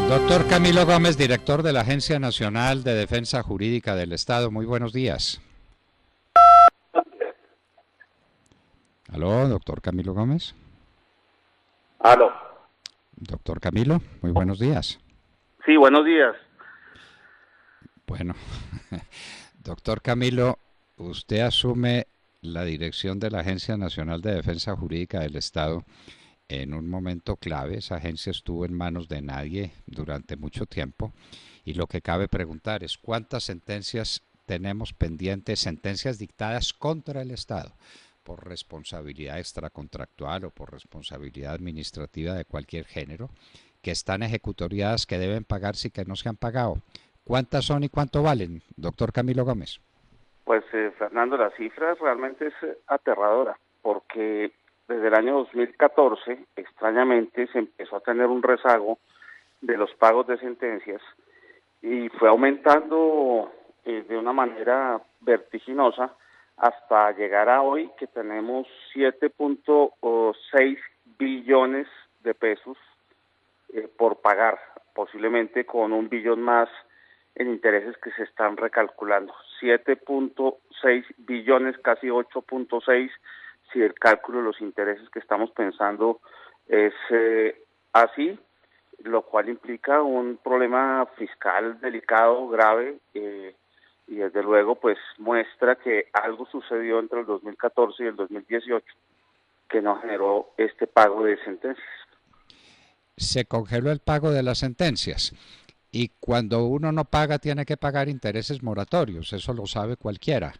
Doctor Camilo Gómez, director de la Agencia Nacional de Defensa Jurídica del Estado. Muy buenos días. Aló, doctor Camilo Gómez. Aló. Doctor Camilo, muy buenos días. Sí, buenos días. Bueno, doctor Camilo, usted asume la dirección de la Agencia Nacional de Defensa Jurídica del Estado en un momento clave. Esa agencia estuvo en manos de nadie durante mucho tiempo y lo que cabe preguntar es cuántas sentencias tenemos pendientes, sentencias dictadas contra el Estado por responsabilidad extracontractual o por responsabilidad administrativa de cualquier género, que están ejecutoriadas, que deben pagarse y que no se han pagado. ¿Cuántas son y cuánto valen, doctor Camilo Gómez? Pues Fernando, la cifra realmente es aterradora, porque desde el año 2014, extrañamente, se empezó a tener un rezago de los pagos de sentencias y fue aumentando de una manera vertiginosa hasta llegar a hoy que tenemos 7.6 billones de pesos por pagar, posiblemente con 1 billón más en intereses que se están recalculando. 7.6 billones, casi 8.6, si el cálculo de los intereses que estamos pensando es así, lo cual implica un problema fiscal delicado, grave, y desde luego pues muestra que algo sucedió entre el 2014 y el 2018 que no generó este pago de sentencias. Se congeló el pago de las sentencias y cuando uno no paga tiene que pagar intereses moratorios, eso lo sabe cualquiera.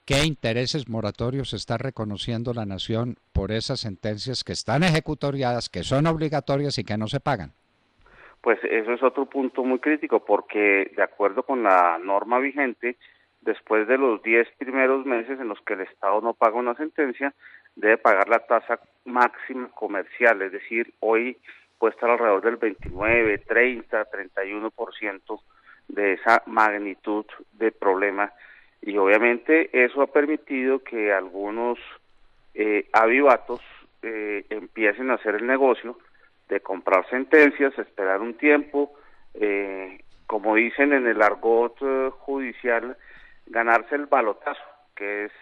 ¿Qué intereses moratorios está reconociendo la Nación por esas sentencias que están ejecutoriadas, que son obligatorias y que no se pagan? Pues eso es otro punto muy crítico, porque de acuerdo con la norma vigente, después de los 10 primeros meses en los que el Estado no paga una sentencia, debe pagar la tasa máxima comercial, es decir, hoy puede estar alrededor del 29, 30, 31% de esa magnitud de problema, y obviamente eso ha permitido que algunos avivatos empiecen a hacer el negocio de comprar sentencias, esperar un tiempo, como dicen en el argot judicial, ganarse el balotazo, que es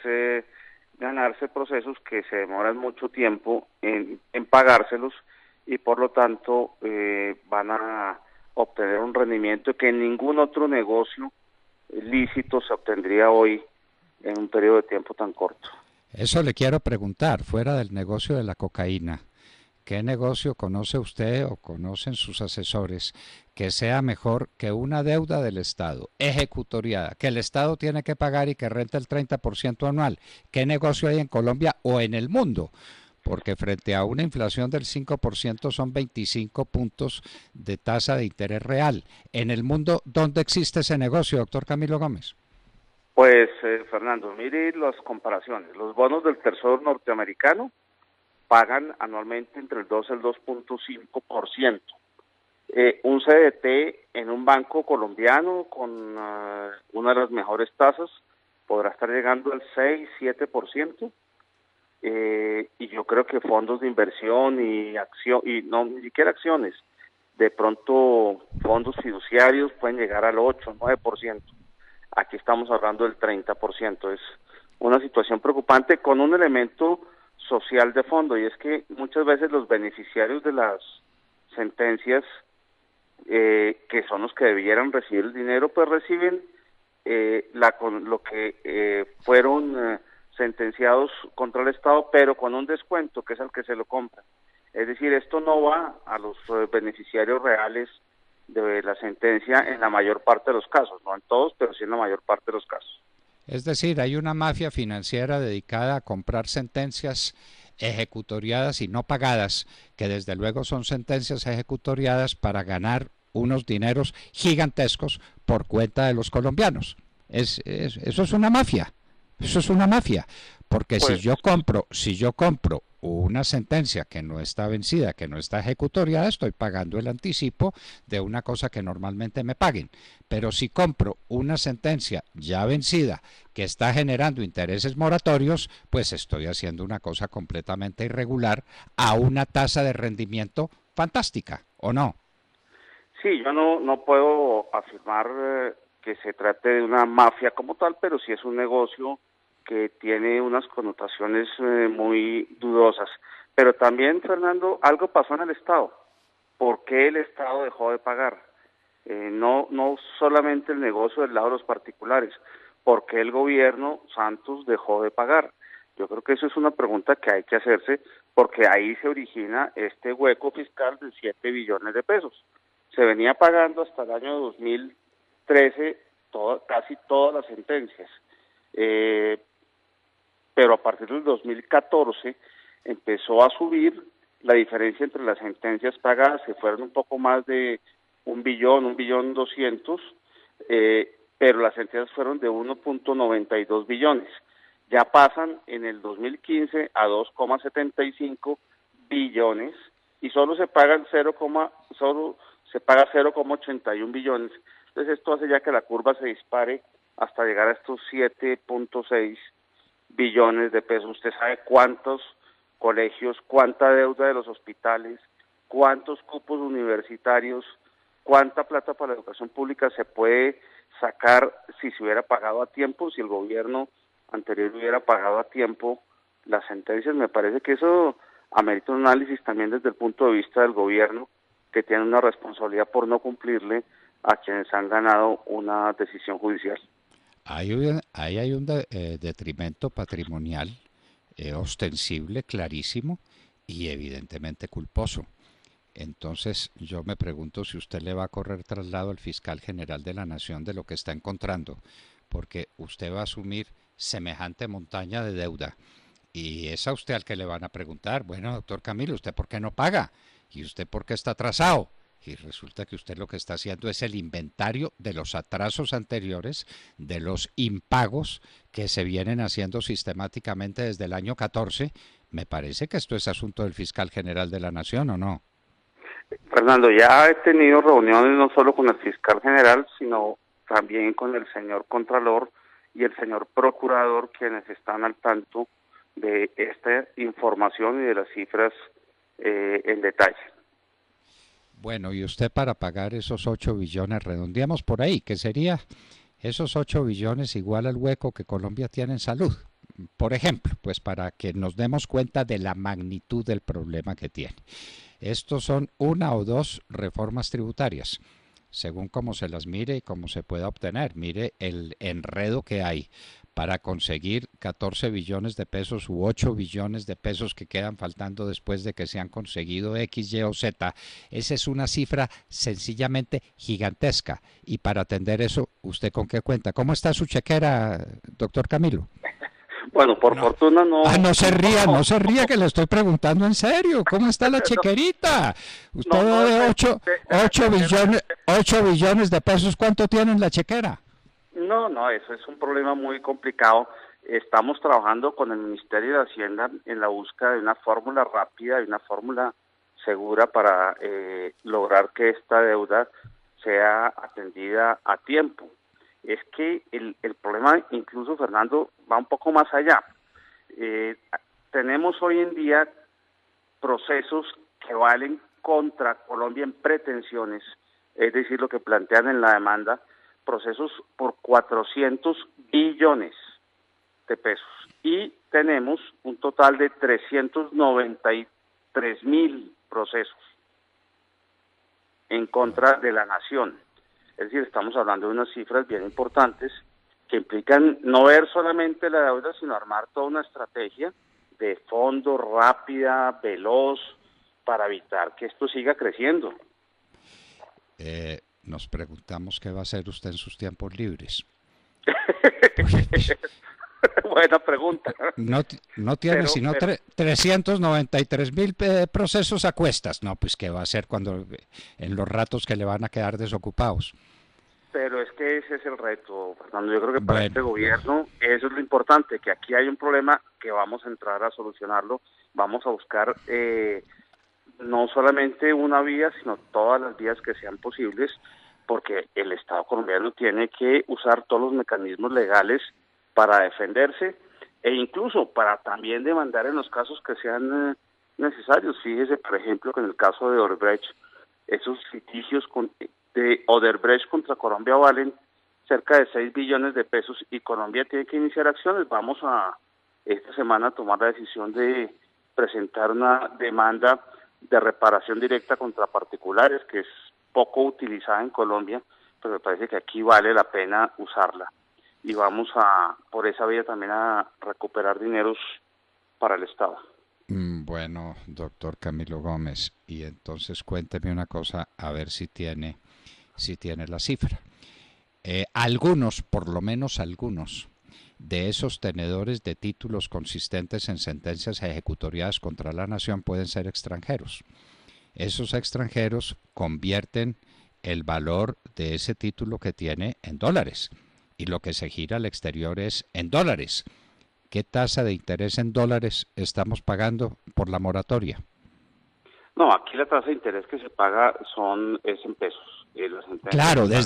ganarse procesos que se demoran mucho tiempo en pagárselos y por lo tanto van a obtener un rendimiento que en ningún otro negocio lícito se obtendría hoy en un periodo de tiempo tan corto. Eso le quiero preguntar, fuera del negocio de la cocaína. ¿Qué negocio conoce usted o conocen sus asesores que sea mejor que una deuda del Estado ejecutoriada, que el Estado tiene que pagar y que renta el 30% anual? ¿Qué negocio hay en Colombia o en el mundo? Porque frente a una inflación del 5% son 25 puntos de tasa de interés real. En el mundo, ¿dónde existe ese negocio, doctor Camilo Gómez? Pues, Fernando, mire las comparaciones. Los bonos del Tesoro norteamericano pagan anualmente entre el 2 y el 2.5%. Un CDT en un banco colombiano con una de las mejores tasas podrá estar llegando al 6-7%. Y yo creo que fondos de inversión y acción, y no ni siquiera acciones, de pronto fondos fiduciarios pueden llegar al 8-9%. Aquí estamos hablando del 30%. Es una situación preocupante con un elemento social de fondo, y es que muchas veces los beneficiarios de las sentencias, que son los que debieran recibir el dinero, pues reciben lo que fueron sentenciados contra el Estado, pero con un descuento que es al que se lo compra. Es decir, esto no va a los beneficiarios reales de la sentencia en la mayor parte de los casos, no en todos, pero sí en la mayor parte de los casos. Es decir, hay una mafia financiera dedicada a comprar sentencias ejecutoriadas y no pagadas, que desde luego son sentencias ejecutoriadas para ganar unos dineros gigantescos por cuenta de los colombianos. Eso es una mafia. Eso es una mafia, porque Pues si yo compro una sentencia que no está vencida, que no está ejecutoriada, estoy pagando el anticipo de una cosa que normalmente me paguen. Pero si compro una sentencia ya vencida que está generando intereses moratorios, pues estoy haciendo una cosa completamente irregular a una tasa de rendimiento fantástica, ¿o no? Sí, yo no puedo afirmar que se trate de una mafia como tal, pero sí es un negocio que tiene unas connotaciones muy dudosas. Pero también, Fernando, algo pasó en el Estado. ¿Por qué el Estado dejó de pagar? No solamente el negocio del lado de los particulares, ¿por qué el gobierno Santos dejó de pagar? Yo creo que eso es una pregunta que hay que hacerse, porque ahí se origina este hueco fiscal de 7 billones de pesos. Se venía pagando hasta el año 2013 casi todas las sentencias, eh, pero a partir del 2014 empezó a subir la diferencia entre las sentencias pagadas, se fueron un poco más de 1 billón 200, pero las sentencias fueron de 1.92 billones. Ya pasan en el 2015 a 2,75 billones y solo se pagan solo se paga 0,81 billones. Entonces esto hace ya que la curva se dispare hasta llegar a estos 7.6 billones de pesos. Usted sabe cuántos colegios, cuánta deuda de los hospitales, cuántos cupos universitarios, cuánta plata para la educación pública se puede sacar si se hubiera pagado a tiempo, si el gobierno anterior hubiera pagado a tiempo las sentencias. Me parece que eso amerita un análisis también desde el punto de vista del gobierno, que tiene una responsabilidad por no cumplirle a quienes han ganado una decisión judicial. Ahí hay un detrimento patrimonial ostensible, clarísimo y evidentemente culposo. Entonces yo me pregunto si usted le va a correr traslado al fiscal general de la Nación de lo que está encontrando, porque usted va a asumir semejante montaña de deuda y es a usted al que le van a preguntar, bueno, doctor Camilo, ¿usted por qué no paga? ¿Y usted por qué está atrasado? Y resulta que usted lo que está haciendo es el inventario de los atrasos anteriores, de los impagos que se vienen haciendo sistemáticamente desde el año 14. Me parece que esto es asunto del fiscal general de la Nación, ¿o no? Fernando, ya he tenido reuniones no solo con el fiscal general, sino también con el señor Contralor y el señor Procurador, quienes están al tanto de esta información y de las cifras en detalle. Bueno, y usted para pagar esos 8 billones, redondeamos por ahí, que sería esos 8 billones igual al hueco que Colombia tiene en salud. Por ejemplo, pues para que nos demos cuenta de la magnitud del problema que tiene. Estos son una o dos reformas tributarias, según cómo se las mire y cómo se pueda obtener. Mire el enredo que hay para conseguir 14 billones de pesos u 8 billones de pesos que quedan faltando después de que se han conseguido X, Y o Z. Esa es una cifra sencillamente gigantesca. Y para atender eso, ¿usted con qué cuenta? ¿Cómo está su chequera, doctor Camilo? Bueno, por No. fortuna Ah, no, no se ría que le estoy preguntando en serio. ¿Cómo está la chequerita? Usted no de depende, 8 billones, 8 billones de pesos, ¿cuánto tiene en la chequera? no, eso es un problema muy complicado. Estamos trabajando con el Ministerio de Hacienda en la búsqueda de una fórmula rápida y una fórmula segura para lograr que esta deuda sea atendida a tiempo. Es que el problema, incluso Fernando, va un poco más allá. Eh, Tenemos hoy en día procesos que valen contra Colombia en pretensiones, es decir, lo que plantean en la demanda, procesos por 400 billones de pesos. Y tenemos un total de 393.000 procesos en contra de la nación. Es decir, estamos hablando de unas cifras bien importantes que implican no ver solamente la deuda, sino armar toda una estrategia de fondo rápida, veloz, para evitar que esto siga creciendo. Nos preguntamos qué va a hacer usted en sus tiempos libres. Buena pregunta. No, no tiene sino 393.000 procesos a cuestas. No, pues qué va a hacer cuando en los ratos que le van a quedar desocupados. Pero es que ese es el reto, Fernando. Yo creo que para este Bueno, gobierno eso es lo importante, que aquí hay un problema que vamos a entrar a solucionarlo. Vamos a buscar no solamente una vía, sino todas las vías que sean posibles, porque el Estado colombiano tiene que usar todos los mecanismos legales para defenderse e incluso para también demandar en los casos que sean necesarios. Fíjese, por ejemplo, que en el caso de Odebrecht, Esos litigios de Odebrecht contra Colombia valen cerca de 6 billones de pesos y Colombia tiene que iniciar acciones. Vamos a esta semana a tomar la decisión de presentar una demanda de reparación directa contra particulares, que es poco utilizada en Colombia, pero me parece que aquí vale la pena usarla. Y vamos por esa vía también a recuperar dineros para el Estado. Bueno, doctor Camilo Gómez, y entonces cuénteme una cosa, a ver si tiene la cifra. Algunos, por lo menos algunos, de esos tenedores de títulos consistentes en sentencias ejecutoriadas contra la nación pueden ser extranjeros. Esos extranjeros convierten el valor de ese título que tiene en dólares y lo que se gira al exterior es en dólares. ¿Qué tasa de interés en dólares estamos pagando por la moratoria? No, aquí la tasa de interés que se paga es en pesos. La sentencia se Claro, paga.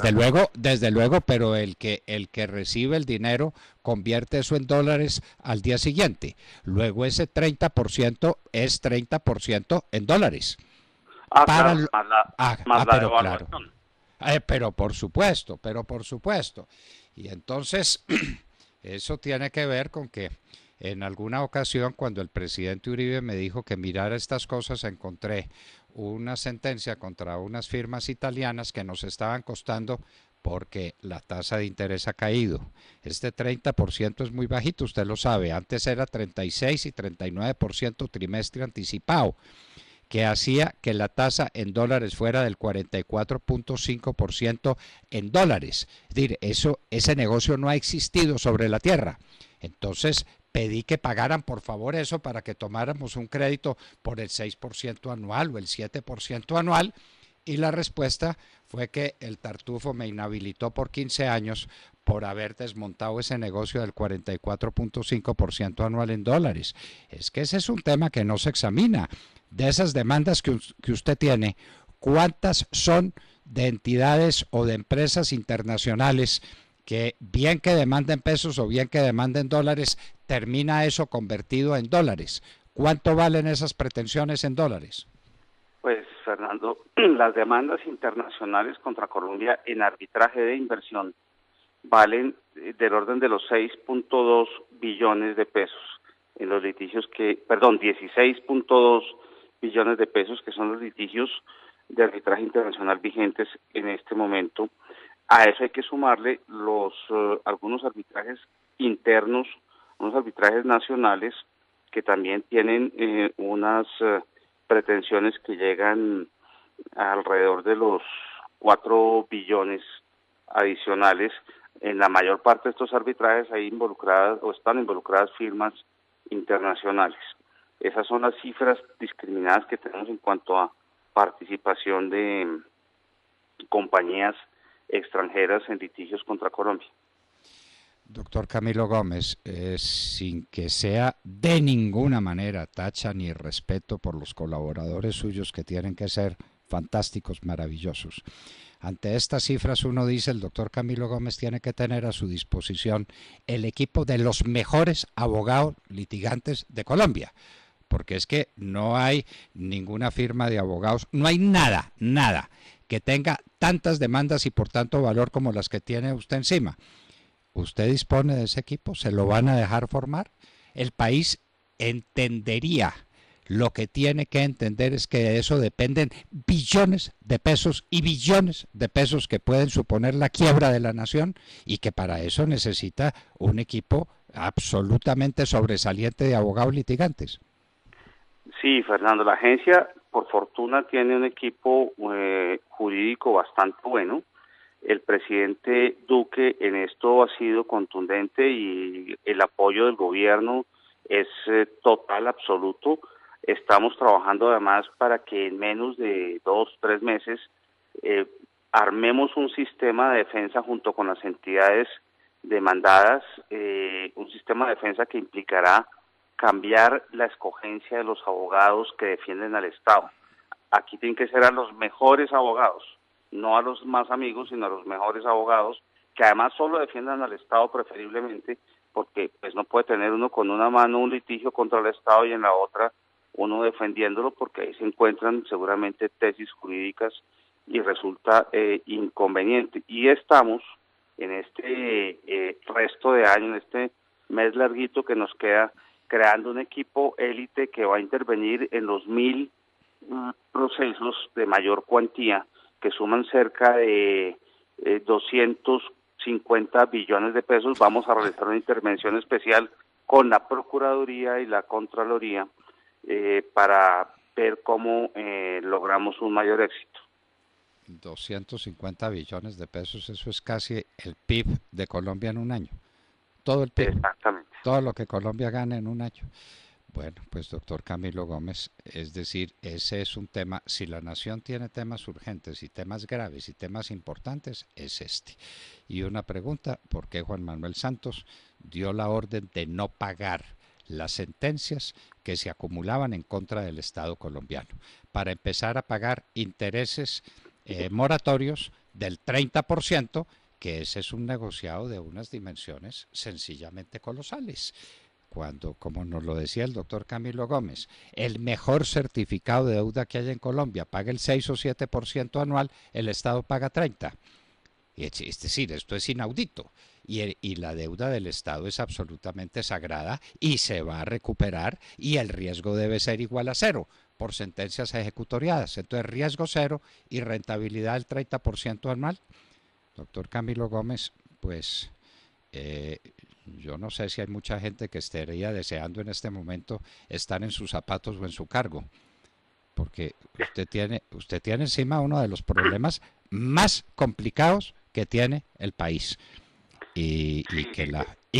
desde luego, pero el que recibe el dinero convierte eso en dólares al día siguiente. Luego ese 30% es 30% en dólares. Para Claro, más la pero claro. devaluación. Pero por supuesto. Y entonces, eso tiene que ver con que en alguna ocasión, cuando el presidente Uribe me dijo que mirara estas cosas, encontré una sentencia contra unas firmas italianas que nos estaban costando porque la tasa de interés ha caído. Este 30% es muy bajito, usted lo sabe. Antes era 36 y 39% trimestre anticipado, que hacía que la tasa en dólares fuera del 44.5% en dólares. Es decir, ese negocio no ha existido sobre la tierra. Entonces pedí que pagaran por favor eso para que tomáramos un crédito por el 6% anual o el 7% anual, y la respuesta fue que el Tartufo me inhabilitó por 15 años por haber desmontado ese negocio del 44.5% anual en dólares. Es que ese es un tema que no se examina. De esas demandas que usted tiene, ¿cuántas son de entidades o de empresas internacionales que bien que demanden pesos o bien que demanden dólares, termina eso convertido en dólares? ¿Cuánto valen esas pretensiones en dólares? Pues, Fernando, las demandas internacionales contra Colombia en arbitraje de inversión valen del orden de los 6.2 billones de pesos en los litigios 16.2 billones de pesos, que son los litigios de arbitraje internacional vigentes en este momento. A eso hay que sumarle algunos arbitrajes internos, unos arbitrajes nacionales que también tienen unas pretensiones que llegan alrededor de los 4 billones adicionales. En la mayor parte de estos arbitrajes hay involucradas o están involucradas firmas internacionales. Esas son las cifras discriminadas que tenemos en cuanto a participación de compañías extranjeras en litigios contra Colombia. Doctor Camilo Gómez, sin que sea de ninguna manera tacha ni respeto por los colaboradores suyos que tienen que ser fantásticos, maravillosos. Ante estas cifras uno dice, el doctor Camilo Gómez tiene que tener a su disposición el equipo de los mejores abogados litigantes de Colombia, porque es que no hay ninguna firma de abogados, no hay nada que tenga tantas demandas y por tanto valor como las que tiene usted encima. ¿Usted dispone de ese equipo? ¿Se lo van a dejar formar? El país entendería. Lo que tiene que entender es que de eso dependen billones de pesos y billones de pesos que pueden suponer la quiebra de la nación, y que para eso necesita un equipo absolutamente sobresaliente de abogados litigantes. Sí, Fernando, la agencia por fortuna tiene un equipo jurídico bastante bueno. El presidente Duque en esto ha sido contundente y el apoyo del gobierno es total, absoluto. Estamos trabajando además para que en menos de 2-3 meses armemos un sistema de defensa junto con las entidades demandadas, un sistema de defensa que implicará cambiar la escogencia de los abogados que defienden al Estado. Aquí tienen que ser a los mejores abogados, no a los más amigos, sino a los mejores abogados, que además solo defiendan al Estado preferiblemente, porque pues no puede tener uno con una mano un litigio contra el Estado y en la otra uno defendiéndolo, porque ahí se encuentran seguramente tesis jurídicas y resulta inconveniente. Y estamos en este resto de año, en este mes larguito que nos queda, creando un equipo élite que va a intervenir en los 1000 procesos de mayor cuantía, que suman cerca de 250 billones de pesos. Vamos a realizar una intervención especial con la Procuraduría y la Contraloría para ver cómo logramos un mayor éxito. 250 billones de pesos, eso es casi el PIB de Colombia en un año. Todo el PIB. Exactamente. Todo lo que Colombia gana en un año. Bueno, pues doctor Camilo Gómez, es decir, ese es un tema, si la nación tiene temas urgentes y temas graves y temas importantes, es este. Y una pregunta, ¿por qué Juan Manuel Santos dio la orden de no pagar las sentencias que se acumulaban en contra del Estado colombiano, para empezar a pagar intereses moratorios del 30%, que ese es un negociado de unas dimensiones sencillamente colosales? Cuando, como nos lo decía el doctor Camilo Gómez, el mejor certificado de deuda que hay en Colombia paga el 6 o 7% anual, el Estado paga 30%. Es decir, esto es inaudito. Y la deuda del Estado es absolutamente sagrada y se va a recuperar, y el riesgo debe ser igual a cero por sentencias ejecutoriadas. Entonces, riesgo cero y rentabilidad del 30% anual. Doctor Camilo Gómez, pues yo no sé si hay mucha gente que estaría deseando en este momento estar en sus zapatos o en su cargo, porque usted tiene encima uno de los problemas más complicados que tiene el país, y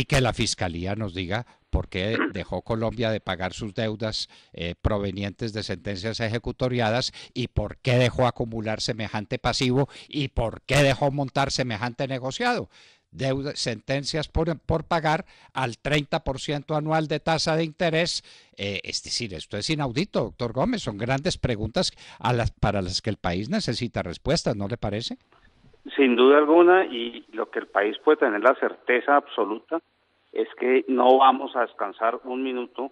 que la Fiscalía nos diga por qué dejó Colombia de pagar sus deudas provenientes de sentencias ejecutoriadas, y por qué dejó acumular semejante pasivo, y por qué dejó montar semejante negociado. Sentencias por pagar al 30% anual de tasa de interés. Es decir, esto es inaudito, doctor Gómez. Son grandes preguntas para las que el país necesita respuestas, ¿no le parece? Sin duda alguna, y lo que el país puede tener la certeza absoluta es que no vamos a descansar un minuto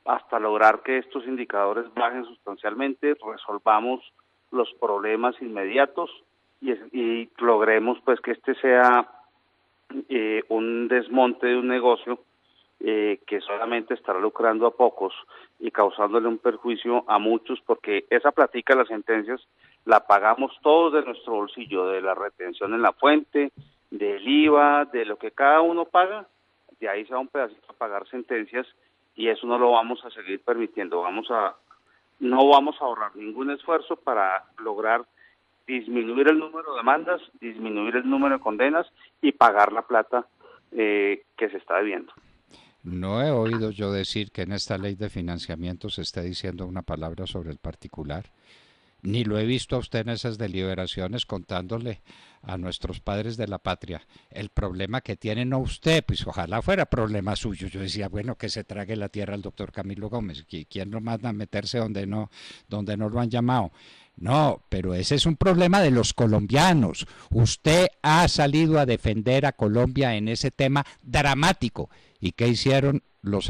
hasta lograr que estos indicadores bajen sustancialmente, resolvamos los problemas inmediatos y logremos pues que este sea un desmonte de un negocio que solamente estará lucrando a pocos y causándole un perjuicio a muchos, porque esa platica de las sentencias la pagamos todos de nuestro bolsillo, de la retención en la fuente, del IVA, de lo que cada uno paga. De ahí se va un pedacito a pagar sentencias, y eso no lo vamos a seguir permitiendo. No vamos a ahorrar ningún esfuerzo para lograr disminuir el número de demandas, disminuir el número de condenas y pagar la plata que se está debiendo. No he oído yo decir que en esta ley de financiamiento se esté diciendo una palabra sobre el particular, ni lo he visto a usted en esas deliberaciones contándole a nuestros padres de la patria el problema que tiene, no usted, pues ojalá fuera problema suyo. Yo decía, bueno, que se trague la tierra el doctor Camilo Gómez, ¿quién lo manda a meterse donde no lo han llamado? No, pero ese es un problema de los colombianos. Usted ha salido a defender a Colombia en ese tema dramático. ¿Y qué hicieron los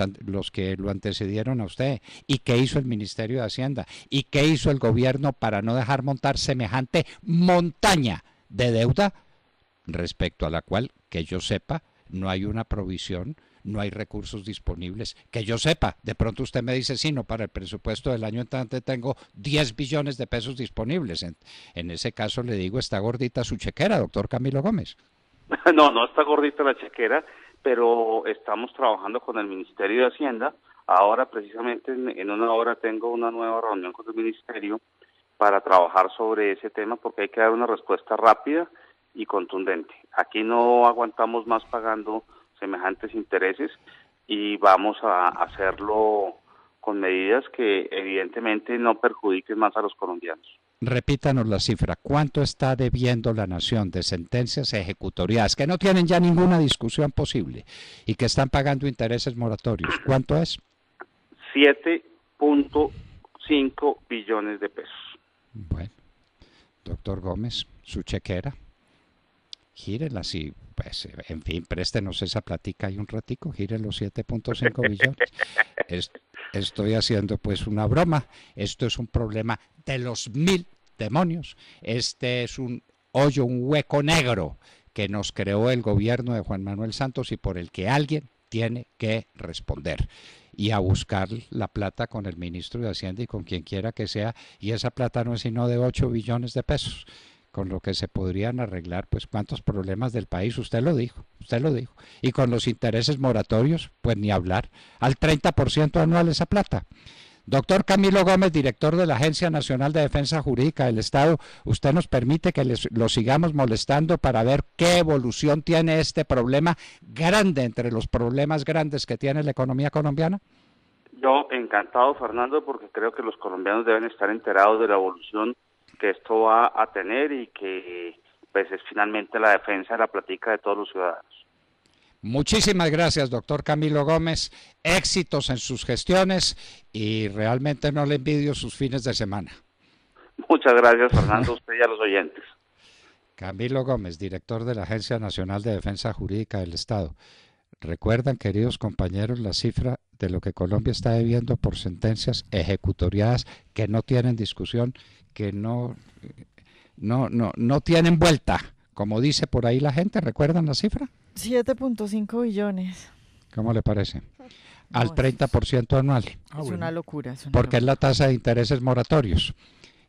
que lo antecedieron a usted? ¿Y qué hizo el Ministerio de Hacienda? ¿Y qué hizo el gobierno para no dejar montar semejante montaña de deuda, respecto a la cual, que yo sepa, no hay una provisión, no hay recursos disponibles? Que yo sepa, de pronto usted me dice, sí, no, para el presupuesto del año entrante tengo 10 billones de pesos disponibles. En ese caso le digo, está gordita su chequera, doctor Camilo Gómez. No está gordita la chequera, pero estamos trabajando con el Ministerio de Hacienda. Ahora precisamente en una hora tengo una nueva reunión con el Ministerio para trabajar sobre ese tema, porque hay que dar una respuesta rápida y contundente. Aquí no aguantamos más pagando semejantes intereses, y vamos a hacerlo con medidas que evidentemente no perjudiquen más a los colombianos. Repítanos la cifra. ¿Cuánto está debiendo la nación de sentencias ejecutoriadas que no tienen ya ninguna discusión posible y que están pagando intereses moratorios? ¿Cuánto es? 7.5 billones de pesos. Bueno, doctor Gómez, su chequera, gírela así, pues, en fin, préstenos esa platica y un ratico, gire los 7.5 billones. Estoy haciendo pues una broma. Esto es un problema de los 1000 demonios. Este es un hoyo, un hueco negro que nos creó el gobierno de Juan Manuel Santos y por el que alguien tiene que responder y a buscar la plata con el ministro de Hacienda y con quien quiera que sea, y esa plata no es sino de 8 billones de pesos, con lo que se podrían arreglar pues cuántos problemas del país, usted lo dijo, y con los intereses moratorios, pues ni hablar, al 30% anual esa plata. Doctor Camilo Gómez, director de la Agencia Nacional de Defensa Jurídica del Estado, ¿usted nos permite que lo sigamos molestando para ver qué evolución tiene este problema grande entre los problemas grandes que tiene la economía colombiana? Yo encantado, Fernando, porque creo que los colombianos deben estar enterados de la evolución que esto va a tener y que pues es finalmente la defensa de la platica de todos los ciudadanos. Muchísimas gracias, doctor Camilo Gómez. Éxitos en sus gestiones y realmente no le envidio sus fines de semana. Muchas gracias, Fernando, a usted y a los oyentes. Camilo Gómez, director de la Agencia Nacional de Defensa Jurídica del Estado. ¿Recuerdan, queridos compañeros, la cifra de lo que Colombia está debiendo por sentencias ejecutoriadas que no tienen discusión, que no tienen vuelta? Como dice por ahí la gente, ¿recuerdan la cifra? 7.5 billones. ¿Cómo le parece? Al 30% anual. Es una locura. Porque es la tasa de intereses moratorios.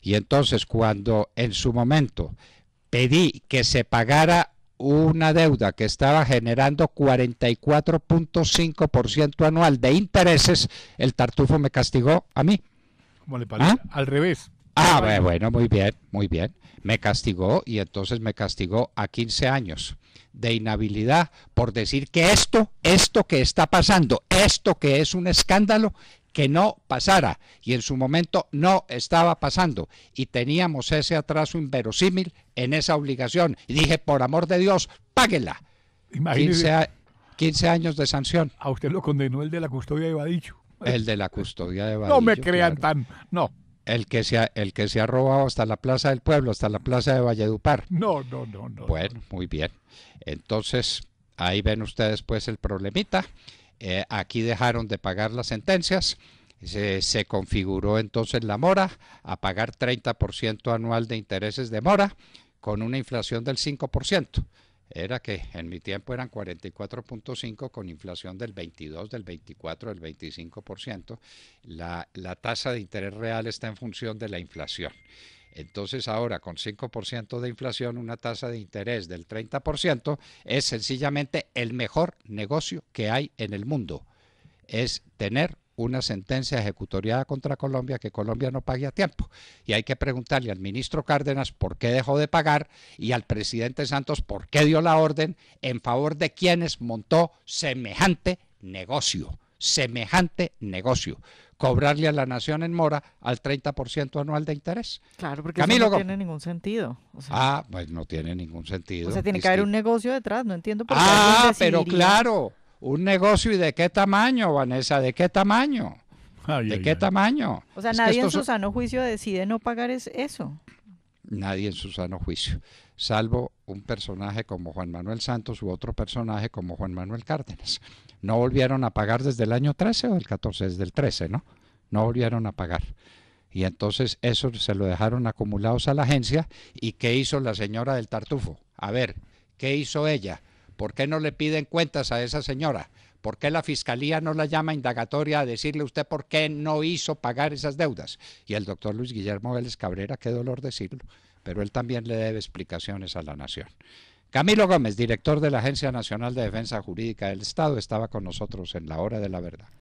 Y entonces cuando en su momento pedí que se pagara una deuda que estaba generando 44.5% anual de intereses, el Tartufo me castigó a mí. ¿Cómo le parece? Al revés. Bueno, muy bien, muy bien. Me castigó y entonces me castigó a 15 años de inhabilidad por decir que esto que está pasando, esto que es un escándalo, que no pasara, y en su momento no estaba pasando, y teníamos ese atraso inverosímil en esa obligación, y dije, por amor de Dios, páguela. 15 años de sanción. A usted lo condenó el de la custodia de Vadillo. El de la custodia de Vadillo. No me crean claro. no. El que se ha robado hasta la Plaza del Pueblo, hasta la Plaza de Valledupar. No. Bueno, muy bien. Entonces, ahí ven ustedes pues el problemita. Aquí dejaron de pagar las sentencias. Se configuró entonces la mora a pagar 30% anual de intereses de mora con una inflación del 5%. Era que en mi tiempo eran 44.5 con inflación del 22, del 24, del 25%. La tasa de interés real está en función de la inflación. Entonces ahora con 5% de inflación, una tasa de interés del 30% es sencillamente el mejor negocio que hay en el mundo. Es tener una sentencia ejecutoriada contra Colombia que Colombia no pague a tiempo. Y hay que preguntarle al ministro Cárdenas por qué dejó de pagar y al presidente Santos por qué dio la orden en favor de quienes montó semejante negocio. Cobrarle a la nación en mora al 30% anual de interés. Claro, porque Camilo, eso no tiene ningún sentido. Pues no tiene ningún sentido. O sea, tiene que haber un negocio detrás, no entiendo por qué. Pero claro, un negocio, ¿y de qué tamaño, Vanessa? ¿De qué tamaño? ¿De qué tamaño? O sea, nadie en su sano juicio decide no pagar eso. Nadie en su sano juicio, salvo un personaje como Juan Manuel Santos u otro personaje como Juan Manuel Cárdenas. No volvieron a pagar desde el año 13 o el 14, desde el 13, ¿no? No volvieron a pagar. Y entonces eso se lo dejaron acumulados a la agencia. ¿Y qué hizo la señora del Tartufo? A ver, ¿qué hizo ella? ¿Por qué no le piden cuentas a esa señora? ¿Por qué la fiscalía no la llama indagatoria a decirle usted por qué no hizo pagar esas deudas? Y el doctor Luis Guillermo Vélez Cabrera, qué dolor decirlo, pero él también le debe explicaciones a la nación. Camilo Gómez, director de la Agencia Nacional de Defensa Jurídica del Estado, estaba con nosotros en La Hora de la Verdad.